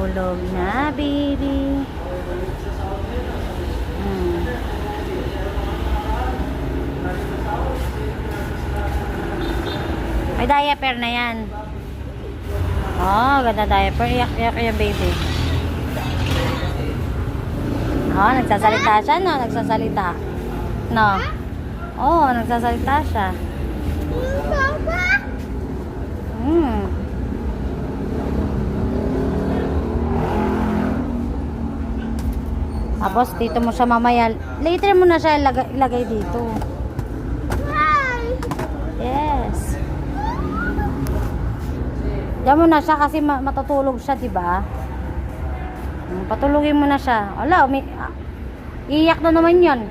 Tulog na, baby. May diaper na yan. Oh, ganda diaper. Iyak-iyak yung baby. Oh, nagsasalita siya, no? Nagsasalita. No? Oh, nagsasalita siya. Tapos, dito mo siya mamaya. Later mo na siya ilagay dito. Yes. Diyan mo na siya kasi matutulog siya, diba? Patulugin mo na siya. Wala, iiyak na naman yan.